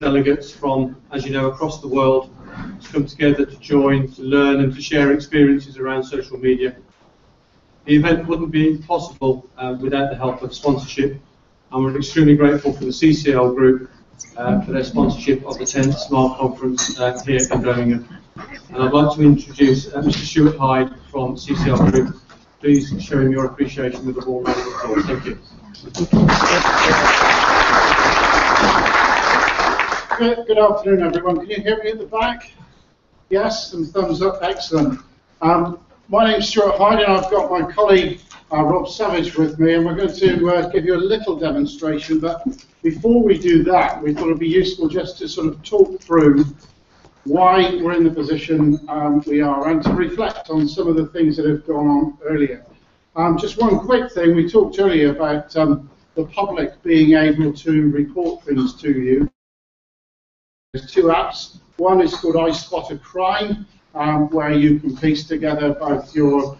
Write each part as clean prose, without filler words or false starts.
delegates from, as you know, across the world to come together to join, to learn and to share experiences around social media. The event wouldn't be possible without the help of sponsorship, and we're extremely grateful for the CCL group for their sponsorship of the 10th SMART conference here in Birmingham. And I'd like to introduce Mr. Stuart Hyde from CCL Group. Please show him your appreciation with a warm round of applause. Thank you. Good afternoon, everyone. Can you hear me at the back? Yes, some thumbs up. Excellent. My name is Stuart Hyde, and I've got my colleague Rob Savage with me, and we're going to give you a little demonstration. But before we do that, we thought it would be useful just to sort of talk through why we're in the position we are, and to reflect on some of the things that have gone on earlier. Just one quick thing, we talked earlier about the public being able to report things to you. There's two apps. One is called I Spot a Crime, where you can piece together both your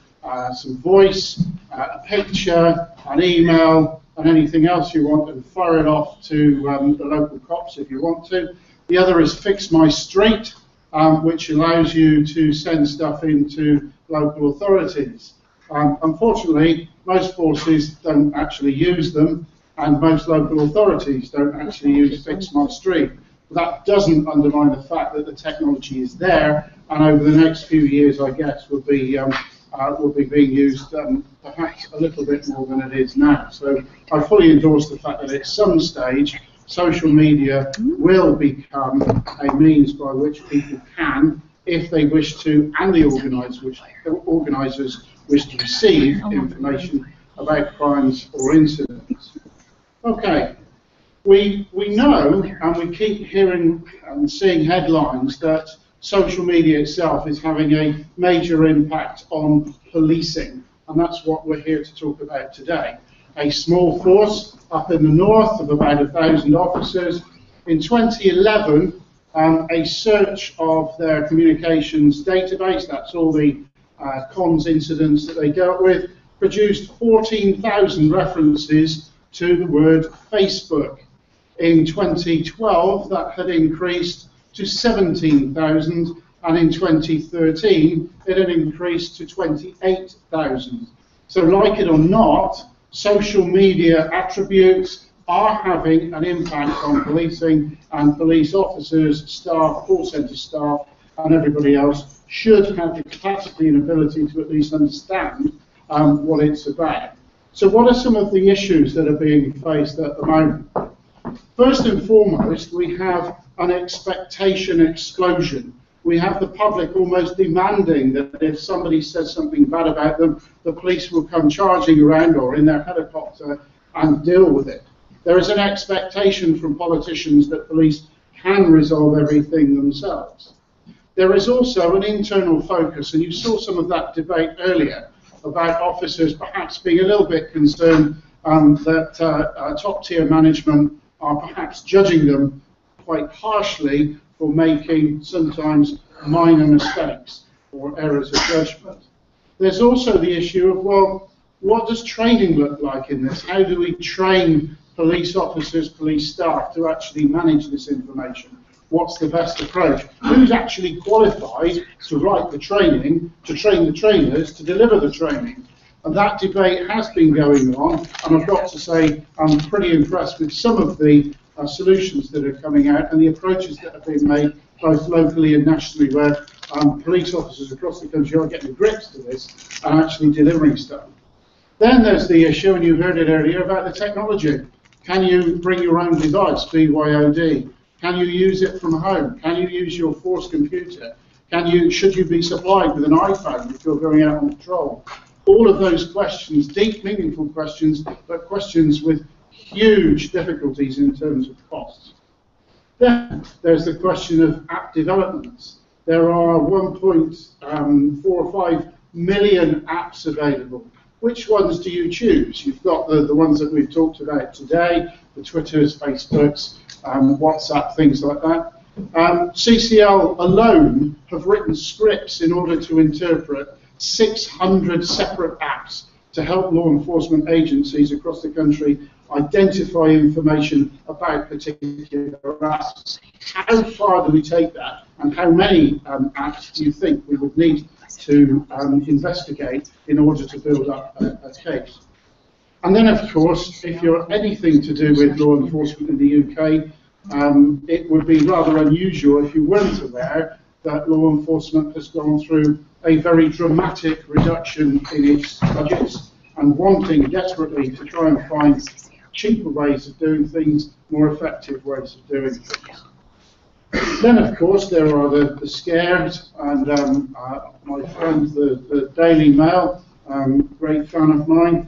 some voice, a picture, an email, and anything else you want, and fire it off to the local cops if you want to. The other is Fix My Street, which allows you to send stuff into local authorities. Unfortunately, most forces don't actually use them, and most local authorities don't actually use Fix My Street. That doesn't undermine the fact that the technology is there, and over the next few years, I guess, will be being used perhaps a little bit more than it is now. So I fully endorse the fact that at some stage, social media will become a means by which people can, if they wish to, and the organisers wish to receive information about crimes or incidents. Okay, we know, and we keep hearing and seeing headlines that social media itself is having a major impact on policing, and that's what we're here to talk about today. A small force up in the north of about 1,000 officers. In 2011, a search of their communications database, that's all the comms incidents that they dealt with, produced 14,000 references to the word Facebook. In 2012, that had increased to 17,000, and in 2013, it had increased to 28,000. So like it or not, social media attributes are having an impact on policing, and police officers, staff, call centre staff, and everybody else should have the capacity and ability to at least understand what it's about. So what are some of the issues that are being faced at the moment? First and foremost, we have an expectation explosion. We have the public almost demanding that if somebody says something bad about them, the police will come charging around or in their helicopter and deal with it. There is an expectation from politicians that police can resolve everything themselves. There is also an internal focus, and you saw some of that debate earlier about officers perhaps being a little bit concerned that top-tier management are perhaps judging them quite harshly for making sometimes minor mistakes or errors of judgment. There's also the issue of, well, what does training look like in this? How do we train police officers, police staff to actually manage this information? What's the best approach? Who's actually qualified to write the training, to train the trainers, to deliver the training? And that debate has been going on, and I've got to say I'm pretty impressed with some of the solutions that are coming out and the approaches that are being made both locally and nationally, where police officers across the country are getting grips to this and actually delivering stuff. Then there's the issue, and you heard it earlier, about the technology. Can you bring your own device, BYOD? Can you use it from home? Can you use your force computer? Should you be supplied with an iPhone if you're going out on patrol? All of those questions, deep, meaningful questions, but questions with huge difficulties in terms of costs. Then there's the question of app developments. There are 1.45 million apps available. Which ones do you choose? You've got the ones that we've talked about today, the Twitters, Facebooks, WhatsApp, things like that. CCL alone have written scripts in order to interpret 600 separate apps to help law enforcement agencies across the country identify information about particular apps. how far do we take that, and how many acts do you think we would need to investigate in order to build up a case? And then, of course, if you're anything to do with law enforcement in the UK, it would be rather unusual if you weren't aware that law enforcement has gone through a very dramatic reduction in its budgets and wanting desperately to try and find cheaper ways of doing things, more effective ways of doing things. Then, of course, there are the scares, and my friend, the Daily Mail, great fan of mine,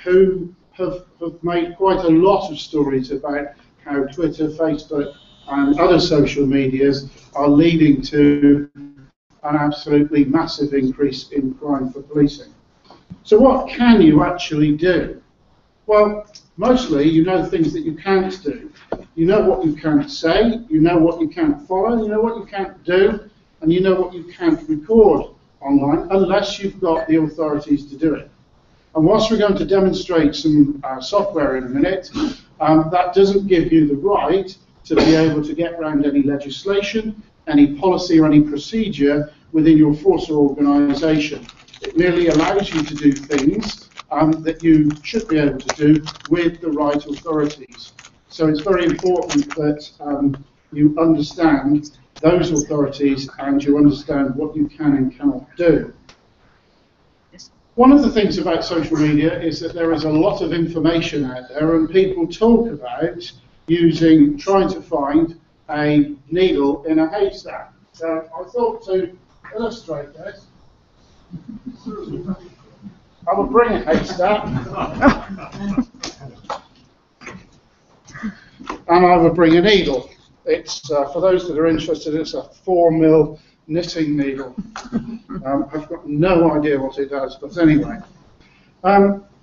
who have made quite a lot of stories about how Twitter, Facebook, and other social medias are leading to an absolutely massive increase in crime for policing. So what can you actually do? Well, mostly you know things that you can't do. You know what you can't say, you know what you can't follow, you know what you can't do, and you know what you can't record online unless you've got the authorities to do it. And whilst we're going to demonstrate some software in a minute, that doesn't give you the right to be able to get around any legislation, any policy or any procedure within your force or organisation. It merely allows you to do things that you should be able to do with the right authorities. So it's very important that you understand those authorities and you understand what you can and cannot do. One of the things about social media is that there is a lot of information out there, and people talk about trying to find a needle in a haystack. So I thought to illustrate this, I will bring a haystack, and I will bring a needle. It's for those that are interested, it's a 4mm knitting needle. I've got no idea what it does, but anyway.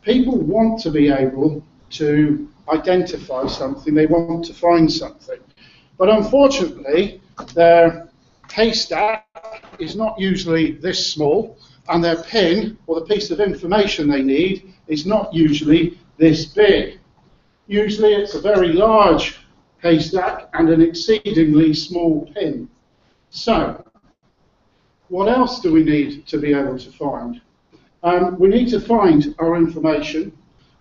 People want to be able to identify something, they want to find something. But unfortunately, their haystack is not usually this small, and their pin, or the piece of information they need, is not usually this big. Usually it's a very large haystack and an exceedingly small pin. So, what else do we need to be able to find? We need to find our information.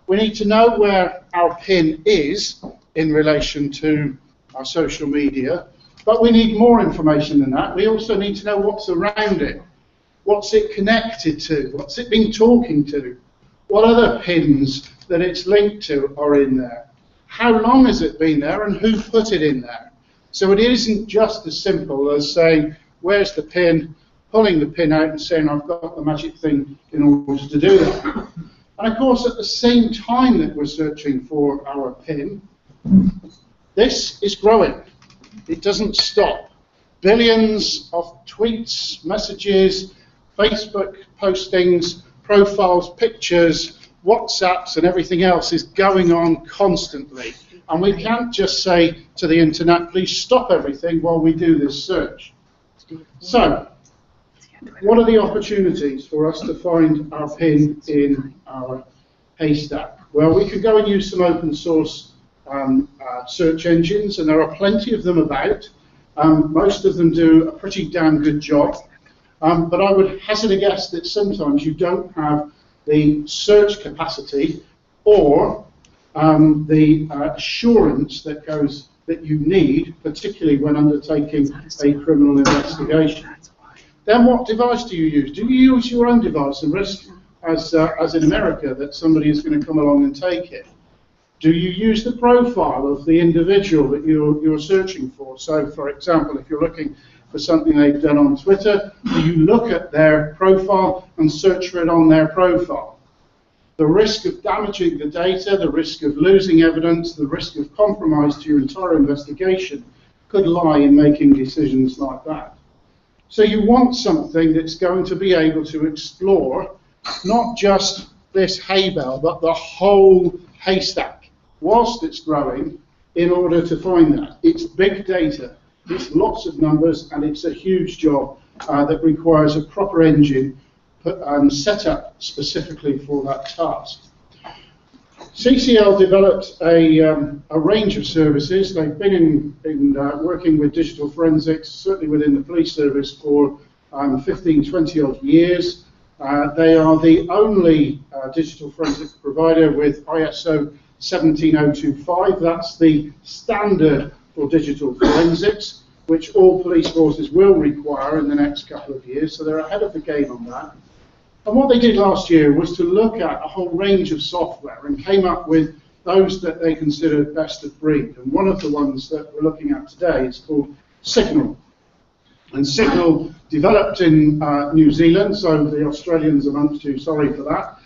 We need to know where our pin is in relation to our social media, but we need more information than that. We also need to know what's around it. What's it connected to? What's it been talking to? What other pins that it's linked to are in there? How long has it been there and who put it in there? So it isn't just as simple as saying, where's the pin, pulling the pin out and saying, I've got the magic thing in order to do that. And of course, at the same time that we're searching for our pin, this is growing. It doesn't stop. Billions of tweets, messages, Facebook postings, profiles, pictures, WhatsApps and everything else is going on constantly. And we can't just say to the internet, please stop everything while we do this search. So, what are the opportunities for us to find our pin in our haystack? Well, we could go and use some open source search engines, and there are plenty of them about. Most of them do a pretty damn good job. But I would hazard a guess that sometimes you don't have the search capacity or the assurance that you need, particularly when undertaking a criminal investigation. Then what device do you use? Do you use your own device and risk, as in America, that somebody is going to come along and take it? Do you use the profile of the individual that you're searching for? So, for example, if you're looking for something they've done on Twitter, do you look at their profile and search for it on their profile? The risk of damaging the data, the risk of losing evidence, the risk of compromise to your entire investigation could lie in making decisions like that. So you want something that's going to be able to explore not just this hay bale, but the whole haystack, whilst it's growing, in order to find that. It's big data, it's lots of numbers, and it's a huge job that requires a proper engine set up specifically for that task. CCL developed a range of services. They've been working with digital forensics, certainly within the police service, for 15, 20 odd years. They are the only digital forensics provider with ISO 17025. That's the standard for digital forensics, which all police forces will require in the next couple of years. So they're ahead of the game on that. And what they did last year was to look at a whole range of software and came up with those that they considered best of breed. And one of the ones that we're looking at today is called Signal. And Signal developed in New Zealand, so the Australians amongst you, sorry for that,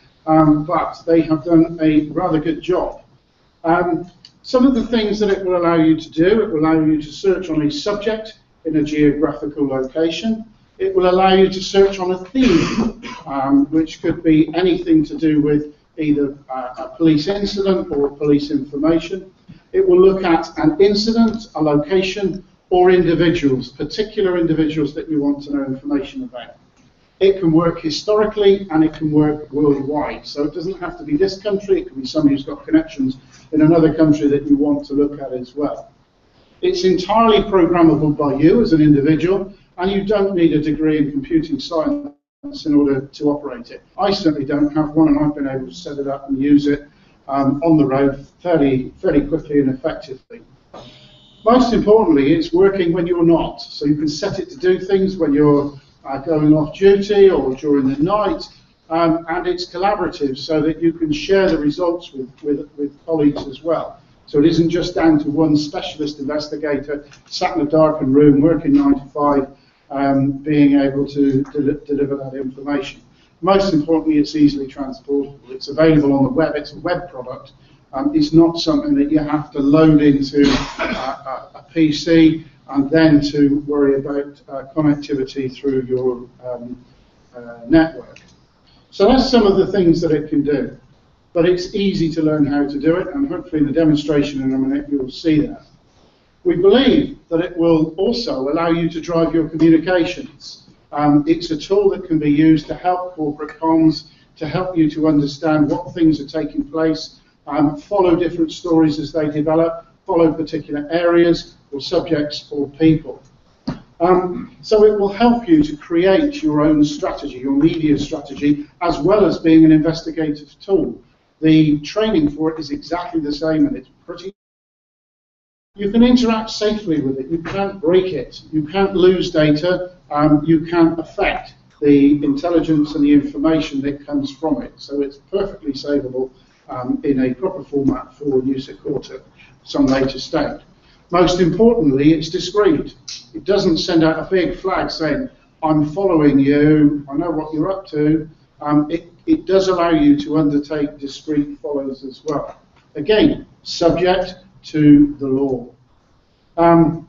but they have done a rather good job. Some of the things that it will allow you to do, it will allow you to search on a subject in a geographical location. It will allow you to search on a theme, which could be anything to do with either a police incident or police information. It will look at an incident, a location, or individuals, particular individuals that you want to know information about. It can work historically and it can work worldwide. So it doesn't have to be this country, it can be somebody who's got connections in another country that you want to look at as well. It's entirely programmable by you as an individual, and you don't need a degree in computing science in order to operate it. I certainly don't have one, and I've been able to set it up and use it on the road fairly quickly and effectively. Most importantly, it's working when you're not. So you can set it to do things when you're going off duty or during the night, and it's collaborative so that you can share the results with colleagues as well. So it isn't just down to one specialist investigator sat in a darkened room working 9 to 5, being able to deliver that information. Most importantly, it's easily transportable. It's available on the web. It's a web product. It's not something that you have to load into a PC and then to worry about connectivity through your network. So that's some of the things that it can do. But it's easy to learn how to do it, and hopefully in the demonstration in a minute you'll see that. We believe that it will also allow you to drive your communications. It's a tool that can be used to help corporate comms, to help you to understand what things are taking place, follow different stories as they develop, follow particular areas or subjects or people. So it will help you to create your own strategy, your media strategy, as well as being an investigative tool. The training for it is exactly the same, and it's pretty. You can interact safely with it. You can't break it. You can't lose data. You can't affect the intelligence and the information that comes from it. So it's perfectly savable in a proper format for use at court at some later stage. Most importantly, it's discreet. It doesn't send out a big flag saying, I'm following you, I know what you're up to. It does allow you to undertake discreet follows as well. Again, subject to the law. And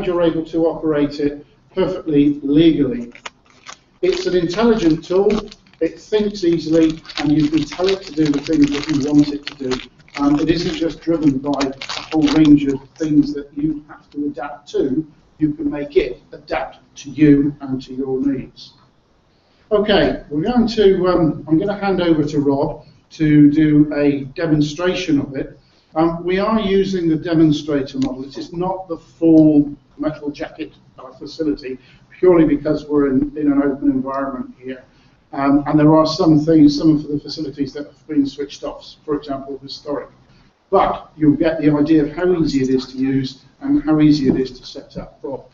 you're able to operate it perfectly legally. It's an intelligent tool, it thinks easily, and you can tell it to do the things that you want it to do. It isn't just driven by a whole range of things that you have to adapt to. You can make it adapt to you and to your needs. Okay, we're going to, I'm going to hand over to Rob to do a demonstration of it. We are using the demonstrator model. It is not the full metal jacket facility, purely because we're in an open environment here. And there are some things, some of the facilities that have been switched off, for example, historic. But you'll get the idea of how easy it is to use and how easy it is to set up. Rob.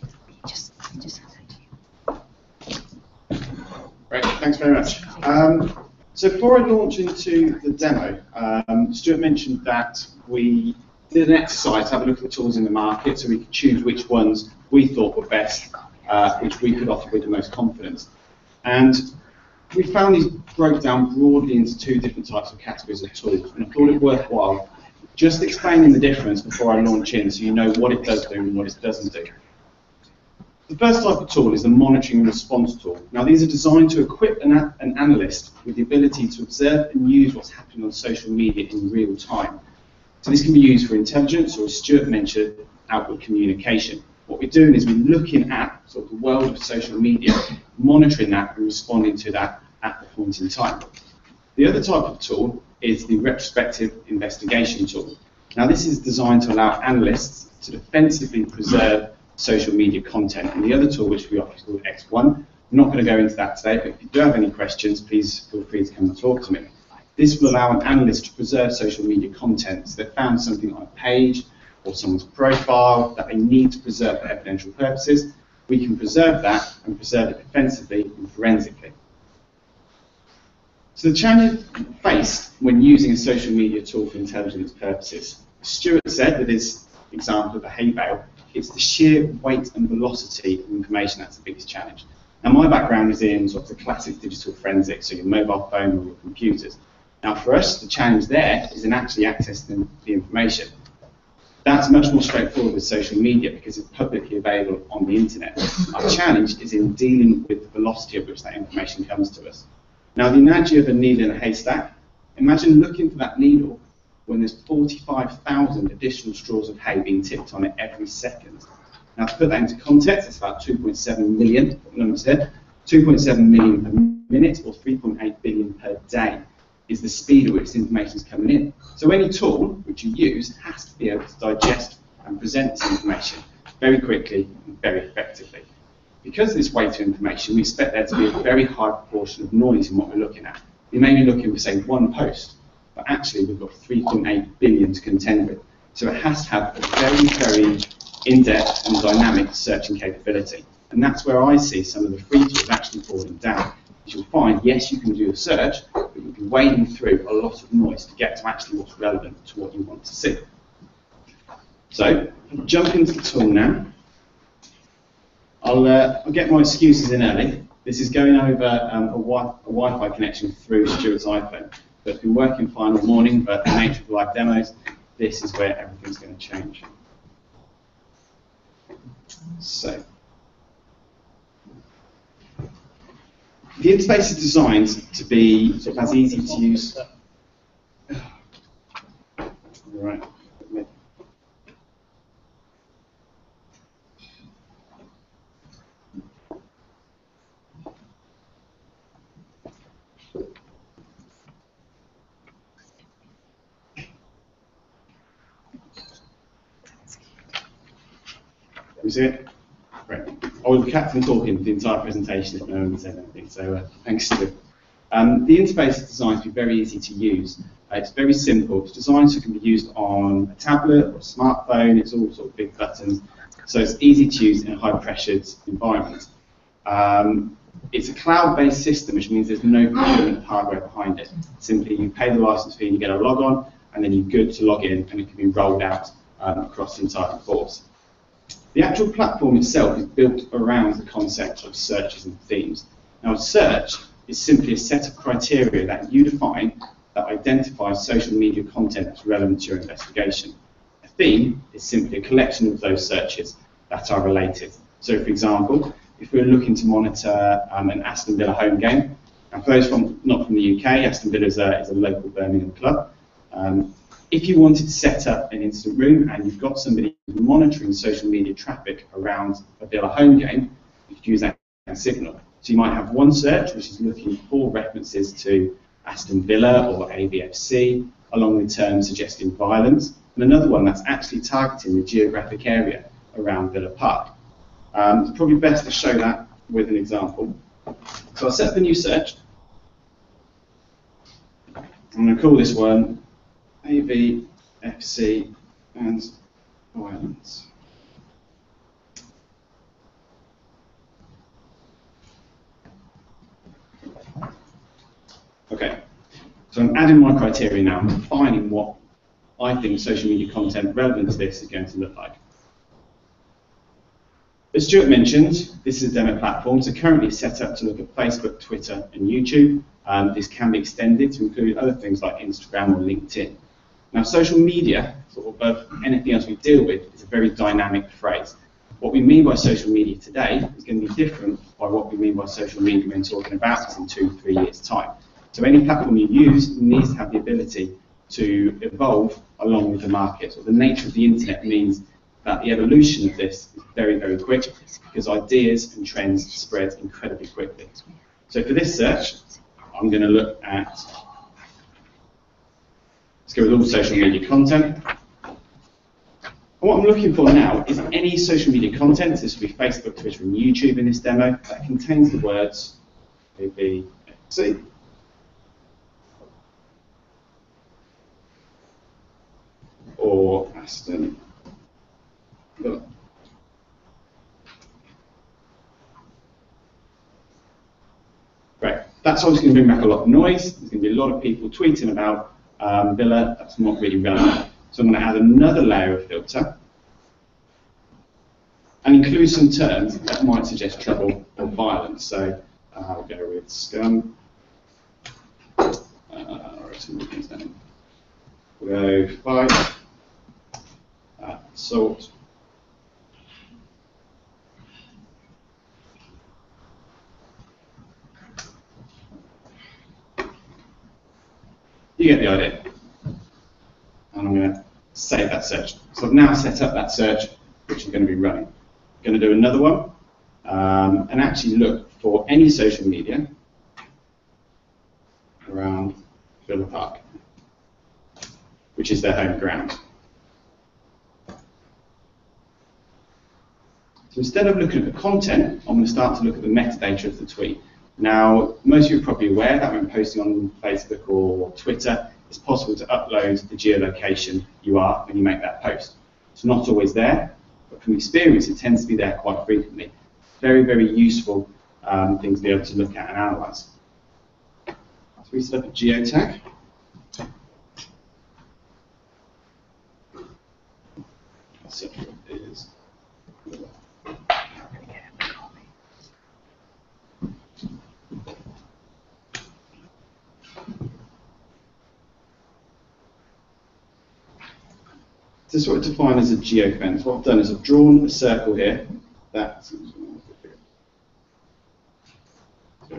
Great, thanks very much. So before I launch into the demo, Stuart mentioned that we did an exercise to have a look at the tools in the market so we could choose which ones we thought were best, which we could offer with the most confidence. And we found these broke down broadly into two different types of categories of tools, and I thought it worthwhile just explaining the difference before I launch in so you know what it does do and what it doesn't do. The first type of tool is the monitoring and response tool. Now these are designed to equip an analyst with the ability to observe and use what's happening on social media in real time. So this can be used for intelligence, or as Stuart mentioned, outward communication. What we're doing is we're looking at sort of the world of social media, monitoring that and responding to that at the point in time. The other type of tool is the retrospective investigation tool. Now, this is designed to allow analysts to defensively preserve social media content. And the other tool which we offer is called X1. I'm not going to go into that today, but if you do have any questions, please feel free to come and talk to me. This will allow an analyst to preserve social media content. So they've found something on a page or someone's profile that they need to preserve for evidential purposes. We can preserve that and preserve it defensively and forensically. So the challenge faced when using a social media tool for intelligence purposes. Stuart said with his example of the hay bale, it's the sheer weight and velocity of information that's the biggest challenge. Now, my background is in sort of the classic digital forensics, so your mobile phone or your computers. Now, for us, the challenge there is in actually accessing the information. That's much more straightforward with social media because it's publicly available on the internet. Our challenge is in dealing with the velocity at which that information comes to us. Now, the analogy of a needle in a haystack, imagine looking for that needle when there's 45,000 additional straws of hay being tipped on it every second. Now, to put that into context, it's about 2.7 million, numbers here, 2.7 million per minute or 3.8 billion per day is the speed at which this information is coming in. So any tool which you use has to be able to digest and present this information very quickly and very effectively. Because of this weight of information, we expect there to be a very high proportion of noise in what we're looking at. We may be looking for, say, one post, but actually we've got 3.8 billion to contend with. So it has to have a very, very in-depth and dynamic searching capability. And that's where I see some of the free tools actually falling down. You'll find, yes, you can do a search, but you'll be wading through a lot of noise to get to actually what's relevant to what you want to see. So, I'll jump into the tool now. I'll get my excuses in early. This is going over a Wi-Fi connection through Stuart's iPhone. But it's been working fine all morning, but the nature of live demos, this is where everything's going to change. So, the interface is designed to be sort of as easy to use. Right. You see it? Great. I was the captain talking the entire presentation if no one said anything, so thanks to the interface is designed to be very easy to use. It's very simple. It's designed so it can be used on a tablet or a smartphone. It's all sort of big buttons, so it's easy to use in a high-pressured environment. It's a cloud-based system, which means there's no procurement of hardware behind it. Simply, you pay the license fee and you get a log-on, and then you're good to log in, and it can be rolled out across the entire course. The actual platform itself is built around the concept of searches and themes. Now, a search is simply a set of criteria that you define that identifies social media content that's relevant to your investigation. A theme is simply a collection of those searches that are related. So, for example, if we're looking to monitor an Aston Villa home game, and for those not from the UK, Aston Villa is a local Birmingham club. If you wanted to set up an incident room and you've got somebody monitoring social media traffic around a Villa home game, you could use that signal. So you might have one search which is looking for references to Aston Villa or AVFC, along with terms suggesting violence, and another one that's actually targeting the geographic area around Villa Park. It's probably best to show that with an example. So I'll set up a new search. I'm going to call this one AVFC and violence. Okay, so I'm adding my criteria now. I'm defining what I think social media content relevant to this is going to look like. As Stuart mentioned, this is a demo platform, so currently set up to look at Facebook, Twitter, and YouTube. This can be extended to include other things like Instagram or LinkedIn. Now, social media, sort of above anything else we deal with, is a very dynamic phrase. What we mean by social media today is going to be different by what we mean by social media when talking about it in 2-3 years' time. So any platform you use needs to have the ability to evolve along with the market. So the nature of the internet means that the evolution of this is very, very quick because ideas and trends spread incredibly quickly. So for this search, I'm going to look at Let's go with all social media content. And what I'm looking for now is any social media content, this will be Facebook, Twitter and YouTube in this demo, that contains the words ABC. Or Aston Villa. Great. That's obviously going to bring back a lot of noise. There's going to be a lot of people tweeting about Villa. That's not really relevant. So I'm going to add another layer of filter and include some terms that might suggest trouble or violence. So I'll go with scum. We'll go fight, assault, you get the idea. And I'm going to save that search. So I've now set up that search, which is going to be running. I'm going to do another one and actually look for any social media around Villa Park, which is their home ground. So instead of looking at the content, I'm going to start to look at the metadata of the tweet. Now, most of you are probably aware that when posting on Facebook or Twitter, it's possible to upload the geolocation you are when you make that post. It's not always there, but from experience, it tends to be there quite frequently. Very, very useful thing to be able to look at and analyze. So we set up a geotag. So it is. This is what it's defined as a geofence. What I've done is I've drawn a circle here that's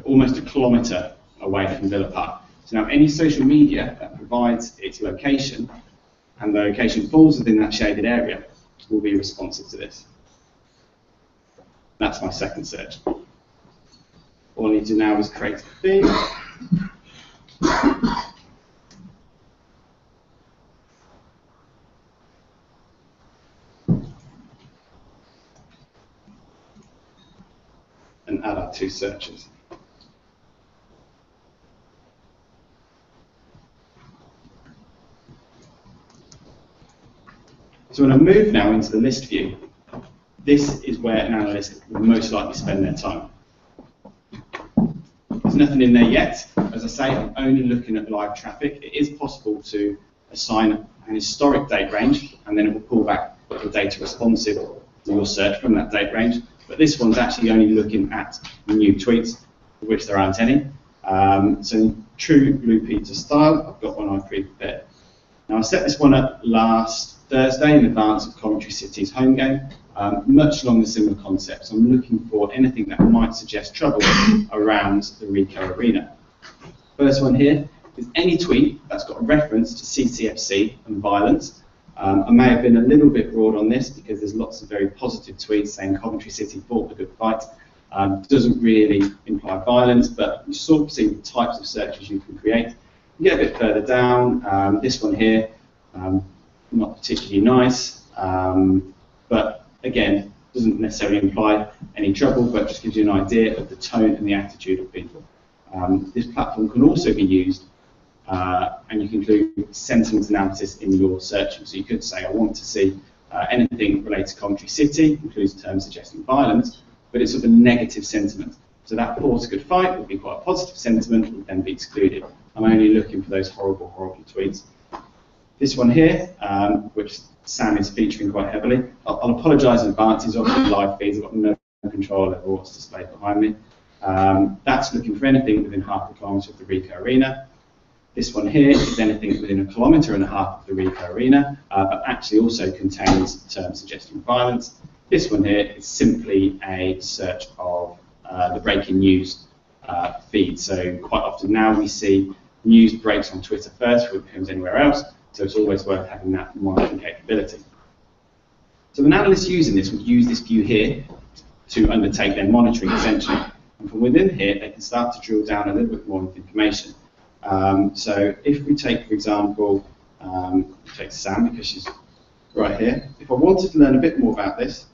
almost a kilometre away from Villa Park. So now any social media that provides its location and the location falls within that shaded area will be responsive to this. That's my second search. All I need to do now is create a theme. And add our two searches. So when I move now into the list view, this is where an analyst will most likely spend their time. There's nothing in there yet. As I say, I'm only looking at live traffic. It is possible to assign an historic date range, and then it will pull back the data responsive to your search from that date range. But this one's actually only looking at new tweets, of which there aren't any. So in true Blue Peter style, I've got one I pre-prepared. Now I set this one up last Thursday in advance of Coventry City's home game, much along the similar concepts. I'm looking for anything that might suggest trouble around the Ricoh Arena. First one here is any tweet that's got a reference to CCFC and violence. I may have been a little bit broad on this because there's lots of very positive tweets saying Coventry City fought a good fight. Doesn't really imply violence, but you sort of see the types of searches you can create. You get a bit further down, this one here, not particularly nice, but again, doesn't necessarily imply any trouble, but just gives you an idea of the tone and the attitude of people. This platform can also be used, and you can include sentiment analysis in your searching. So you could say, I want to see anything related to Coventry City, includes terms suggesting violence, but it's of a negative sentiment. So that fought a good fight would be quite a positive sentiment, would then be excluded. I'm only looking for those horrible, horrible tweets. This one here, which Sam is featuring quite heavily, I'll apologise in advance, he's obviously live feeds, I've got no control over what's displayed behind me. That's looking for anything within half a kilometre of the Ricoh Arena. This one here is anything within a kilometre and a half of the Ricoh Arena, but actually also contains terms suggesting violence. This one here is simply a search of the breaking news feed. So quite often now we see news breaks on Twitter first before it becomes anywhere else, so it's always worth having that monitoring capability. So an analyst using this would use this view here to undertake their monitoring essentially. And from within here, they can start to drill down a little bit more into information. So if we take, for example, Take Sam because she's right here. If I wanted to learn a bit more about this,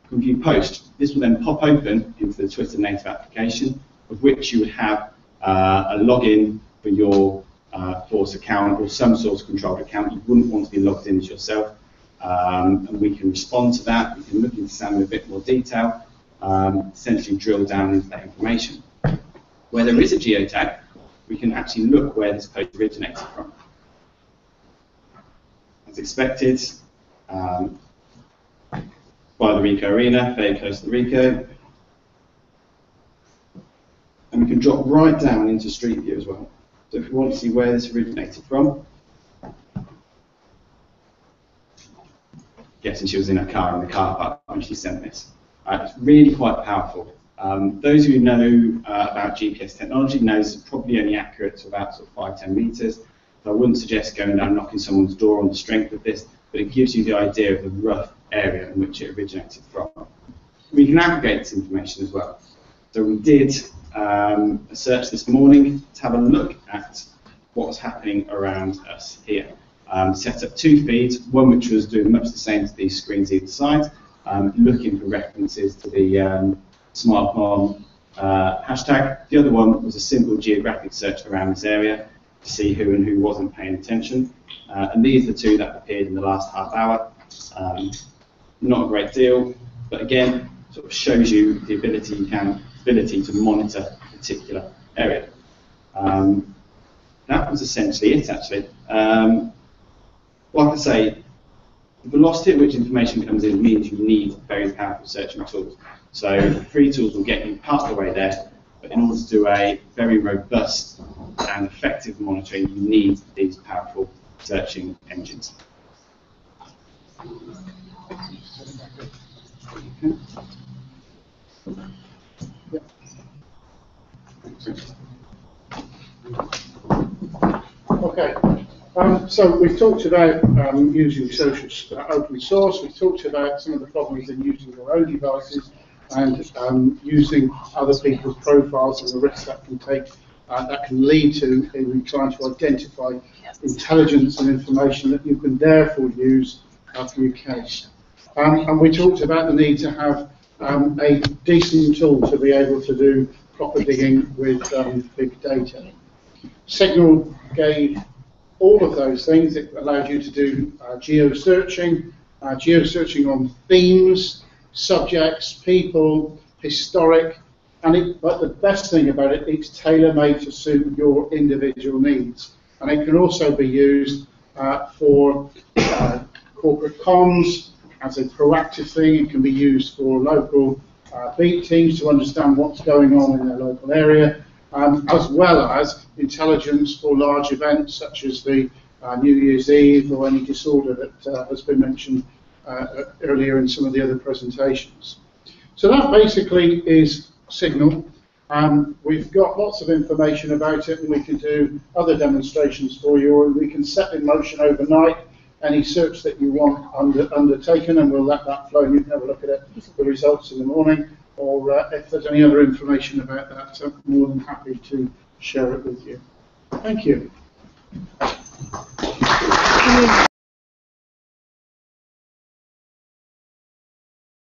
I can view post. This will then pop open into the Twitter native application, of which you would have a login for your Force account or some sort of controlled account. You wouldn't want to be logged in as yourself. And we can respond to that. We can look into Sam in a bit more detail, essentially drill down into that information. Where there is a geotag, we can actually look where this post originated from. As expected, by the Rico Arena, very close to Rico. And we can drop right down into Street View as well. So if we want to see where this originated from, guessing she was in her car in the car park when she sent this. It's really quite powerful. Those who know about GPS technology knows it's probably only accurate to about sort of 5–10 meters. So I wouldn't suggest going down knocking someone's door on the strength of this, but it gives you the idea of the rough area in which it originated from. We can aggregate this information as well. So we did a search this morning to have a look at what was happening around us here. Set up 2 feeds, one which was doing much the same to these screens either side, looking for references to the smartphone hashtag. The other one was a simple geographic search around this area to see who and who wasn't paying attention. And these are the 2 that appeared in the last half hour. Not a great deal, but again, sort of shows you the ability to monitor a particular area. That was essentially it, actually. Like I say, the velocity at which information comes in means you need very powerful searching tools. So free tools will get you part of the way there, but in order to do a very robust and effective monitoring, you need these powerful searching engines. Okay. So we've talked about using social open source. We've talked about some of the problems in using your own devices and using other people's profiles and the risks that can lead to in trying to identify intelligence and information that you can therefore use for your case. And we talked about the need to have a decent tool to be able to do proper digging with big data. Signal gave all of those things. It allowed you to do geo-searching on themes, subjects, people, historic, but the best thing about it, it's tailor-made to suit your individual needs. And it can also be used for corporate comms as a proactive thing. It can be used for local beat teams to understand what's going on in their local area, as well as intelligence for large events such as the New Year's Eve or any disorder that has been mentioned earlier in some of the other presentations. So that basically is Signal. We've got lots of information about it, and we can do other demonstrations for you, or we can set in motion overnight any search that you want undertaken, and we'll let that flow and you can have a look at it, the results in the morning, or if there's any other information about that, I'm more than happy to share it with you. Thank you.